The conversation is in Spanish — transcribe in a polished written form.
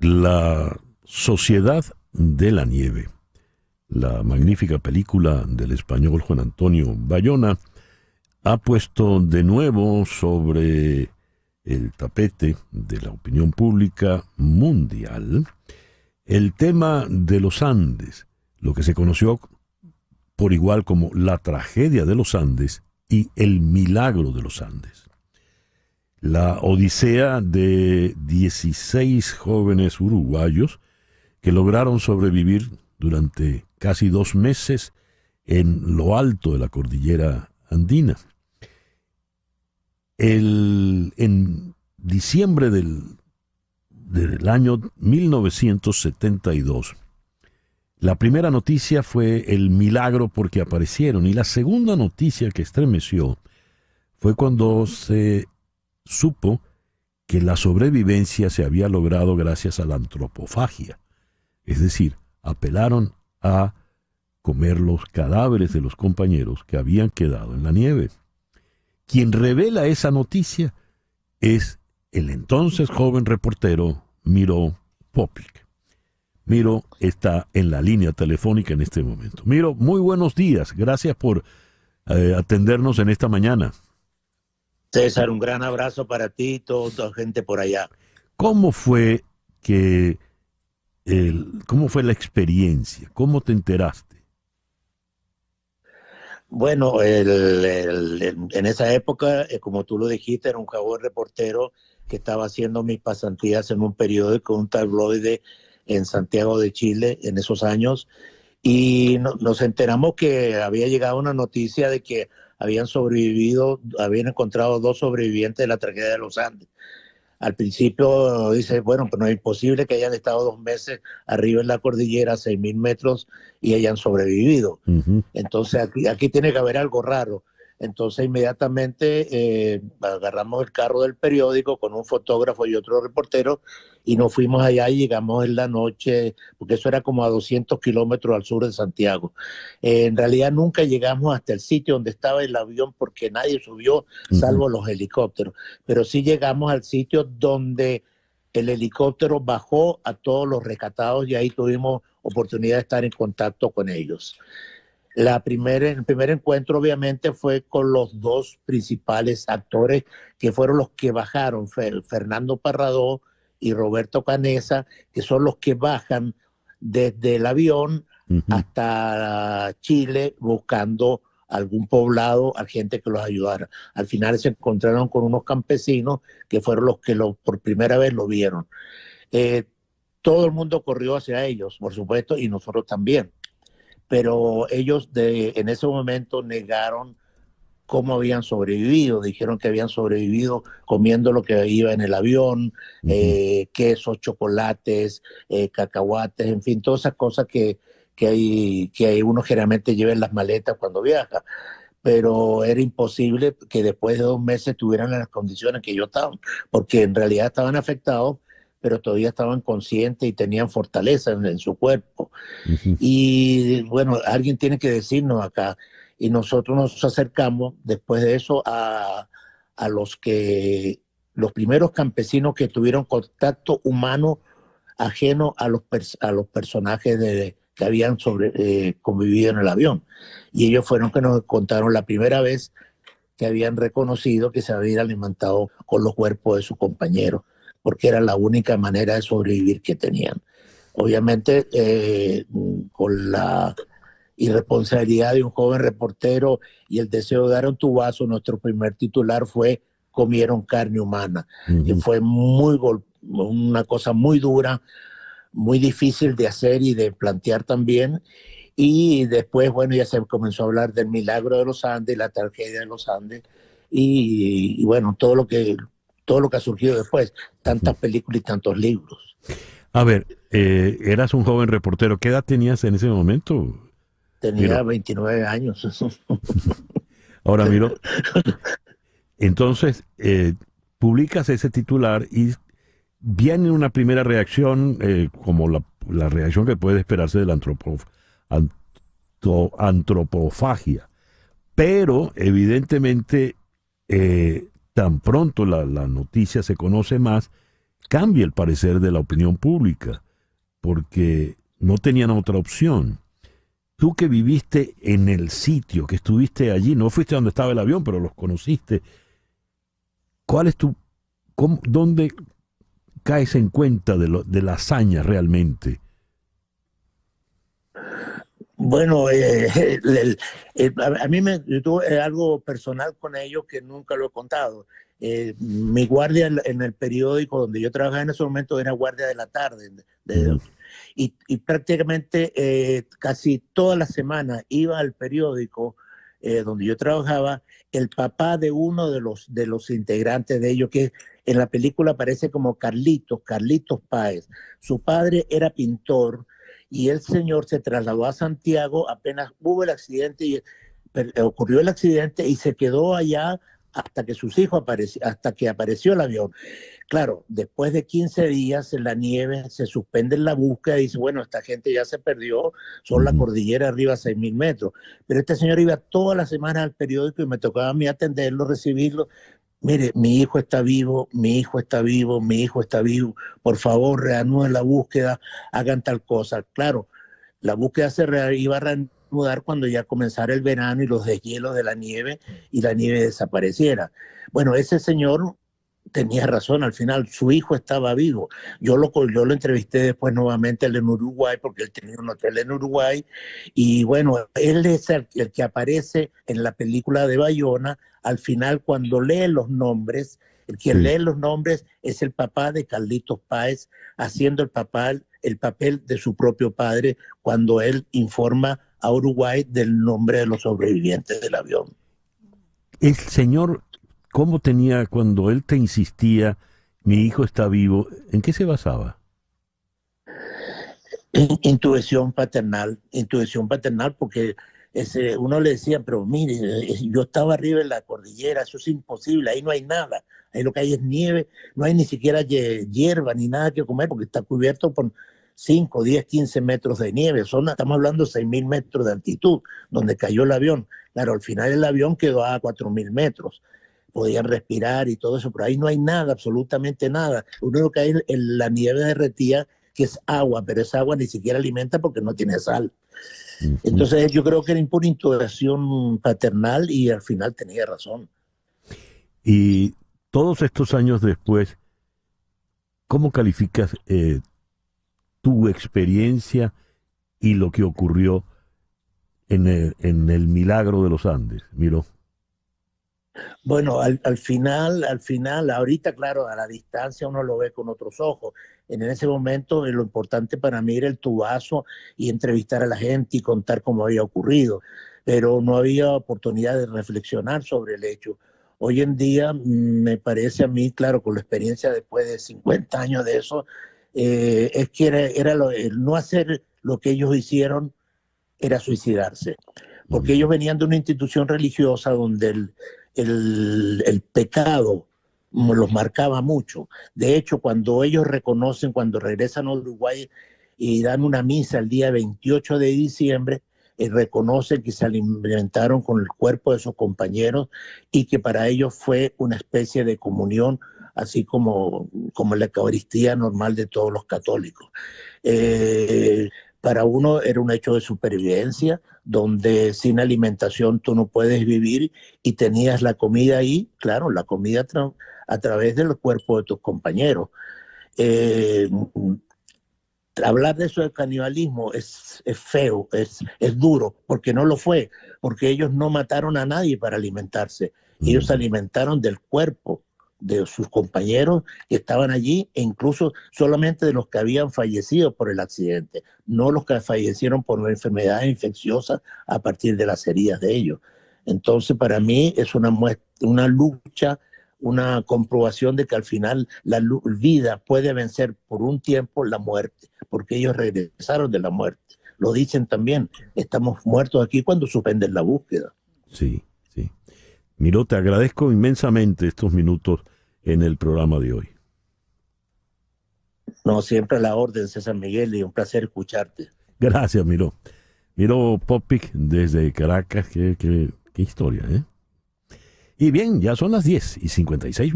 La Sociedad de la Nieve, la magnífica película del español Juan Antonio Bayona, ha puesto de nuevo sobre el tapete de la opinión pública mundial el tema de los Andes, lo que se conoció por igual como la tragedia de los Andes y el milagro de los Andes. La odisea de 16 jóvenes uruguayos que lograron sobrevivir durante casi 2 meses en lo alto de la cordillera andina. En diciembre del año 1972, la primera noticia fue el milagro porque aparecieron, y la segunda noticia que estremeció fue cuando se supo que la sobrevivencia se había logrado gracias a la antropofagia, es decir, apelaron a comer los cadáveres de los compañeros que habían quedado en la nieve. Quien revela esa noticia es el entonces joven reportero Miro Popic. Miro está en la línea telefónica en este momento. Miro, muy buenos días. Gracias por atendernos en esta mañana. César, un gran abrazo para ti y toda la gente por allá. ¿Cómo fue la experiencia? ¿Cómo te enteraste? Bueno, en esa época, como tú lo dijiste, era un joven reportero que estaba haciendo mis pasantías en un periódico, un tabloide en Santiago de Chile en esos años, y nos enteramos que había llegado una noticia de que habían encontrado 2 sobrevivientes de la tragedia de los Andes. Al principio dice, bueno, pues no es imposible que hayan estado 2 meses arriba en la cordillera, 6.000 metros, y hayan sobrevivido. Uh-huh. Entonces aquí tiene que haber algo raro. Entonces inmediatamente agarramos el carro del periódico con un fotógrafo y otro reportero y nos fuimos allá y llegamos en la noche, porque eso era como a 200 kilómetros al sur de Santiago. En realidad nunca llegamos hasta el sitio donde estaba el avión porque nadie subió, salvo los helicópteros. Pero sí llegamos al sitio donde el helicóptero bajó a todos los rescatados y ahí tuvimos oportunidad de estar en contacto con ellos. El primer encuentro obviamente fue con los 2 principales actores que fueron los que bajaron, Fernando Parradó y Roberto Canessa, que son los que bajan desde el avión hasta Chile buscando algún poblado, a gente que los ayudara. Al final se encontraron con unos campesinos que fueron los que por primera vez lo vieron. Todo el mundo corrió hacia ellos, por supuesto, y nosotros también. Pero ellos en ese momento negaron cómo habían sobrevivido. Dijeron que habían sobrevivido comiendo lo que iba en el avión, quesos, chocolates, cacahuates, en fin, todas esas cosas que uno generalmente lleva en las maletas cuando viaja. Pero era imposible que después de 2 meses tuvieran las condiciones que ellos estaban, porque en realidad estaban afectados, pero todavía estaban conscientes y tenían fortaleza en su cuerpo. Uh-huh. Y bueno, alguien tiene que decirnos acá, y nosotros nos acercamos después de eso a los primeros campesinos que tuvieron contacto humano ajeno a los personajes que habían convivido en el avión. Y ellos fueron que nos contaron la primera vez que habían reconocido que se habían alimentado con los cuerpos de sus compañeros, porque era la única manera de sobrevivir que tenían. Obviamente, con la irresponsabilidad de un joven reportero y el deseo de dar un tubazo, nuestro primer titular fue "comieron carne humana", que fue una cosa muy dura, muy difícil de hacer y de plantear también. Y después, bueno, ya se comenzó a hablar del milagro de los Andes, la tragedia de los Andes, y bueno, todo lo que ha surgido después, tantas películas y tantos libros. A ver, eras un joven reportero. ¿Qué edad tenías en ese momento? Tenía 29 años. Ahora, Miro, entonces publicas ese titular y viene una primera reacción, como la reacción que puede esperarse de la antropofagia. Pero, evidentemente, tan pronto la noticia se conoce más, cambie el parecer de la opinión pública, porque no tenían otra opción. Tú que viviste en el sitio, que estuviste allí, no fuiste donde estaba el avión, pero los conociste, ¿cuál es dónde caes en cuenta de la hazaña realmente? Bueno, a mí yo tuve algo personal con ellos que nunca lo he contado. Mi guardia en el periódico donde yo trabajaba en ese momento era guardia de la tarde. Y prácticamente casi toda la semana iba al periódico donde yo trabajaba el papá de uno de los integrantes de ellos, que en la película aparece como Carlitos Páez. Su padre era pintor y el señor se trasladó a Santiago apenas hubo el accidente y ocurrió el accidente y se quedó allá hasta que sus hijos hasta que apareció el avión. Claro, después de 15 días en la nieve se suspende la búsqueda y dice, bueno, esta gente ya se perdió, son la cordillera arriba a 6.000 metros. Pero este señor iba todas las semanas al periódico y me tocaba a mí atenderlo, recibirlo. Mire, mi hijo está vivo, mi hijo está vivo, mi hijo está vivo, por favor reanuden la búsqueda, hagan tal cosa. Claro, la búsqueda iba a reanudar cuando ya comenzara el verano y los deshielos de la nieve y la nieve desapareciera. Bueno, ese señor tenía razón, al final su hijo estaba vivo. Yo lo entrevisté después nuevamente en Uruguay, porque él tenía un hotel en Uruguay, y bueno, él es el que aparece en la película de Bayona, al final cuando lee los nombres, el que lee los nombres es el papá de Carlitos Páez, haciendo el papel de su propio padre, cuando él informa a Uruguay del nombre de los sobrevivientes del avión. El señor, ¿cómo tenía cuando él te insistía, mi hijo está vivo? ¿En qué se basaba? Intuición paternal, porque uno le decía, pero mire, yo estaba arriba en la cordillera, eso es imposible, ahí no hay nada, ahí lo que hay es nieve, no hay ni siquiera hierba ni nada que comer porque está cubierto por 5, 10, 15 metros de nieve, estamos hablando de 6.000 metros de altitud, donde cayó el avión. Claro, al final el avión quedó a 4.000 metros. Podían respirar y todo eso, pero ahí no hay nada, absolutamente nada. Lo único que hay es la nieve derretida, que es agua, pero esa agua ni siquiera alimenta porque no tiene sal. Entonces yo creo que era pura intuición paternal y al final tenía razón. Y todos estos años después, ¿cómo calificas tu experiencia y lo que ocurrió en el milagro de los Andes, Miró? Bueno, al final, ahorita, claro, a la distancia uno lo ve con otros ojos. En ese momento lo importante para mí era el tubazo y entrevistar a la gente y contar cómo había ocurrido, pero no había oportunidad de reflexionar sobre el hecho. Hoy en día me parece a mí, claro, con la experiencia después de 50 años de eso, es que el no hacer lo que ellos hicieron era suicidarse, porque ellos venían de una institución religiosa donde el pecado los marcaba mucho. De hecho, cuando ellos cuando regresan a Uruguay y dan una misa el día 28 de diciembre, reconocen que se alimentaron con el cuerpo de sus compañeros y que para ellos fue una especie de comunión, así como la Eucaristía normal de todos los católicos. Para uno era un hecho de supervivencia, donde sin alimentación tú no puedes vivir y tenías la comida ahí, claro, la comida a través del cuerpo de tus compañeros. Hablar de eso de canibalismo es feo, es duro, porque no lo fue, porque ellos no mataron a nadie para alimentarse, ellos se alimentaron del cuerpo de sus compañeros que estaban allí e incluso solamente de los que habían fallecido por el accidente, no los que fallecieron por enfermedades infecciosas a partir de las heridas de ellos. Entonces, para mí es una lucha, una comprobación de que al final la vida puede vencer por un tiempo la muerte, porque ellos regresaron de la muerte. Lo dicen también, estamos muertos aquí cuando suspenden la búsqueda. Sí, sí. Miró, te agradezco inmensamente estos minutos en el programa de hoy. No, siempre a la orden, César Miguel, y un placer escucharte. Gracias, Miró. Miró Popic desde Caracas, qué historia, ¿eh? Y bien, ya son las 10:56.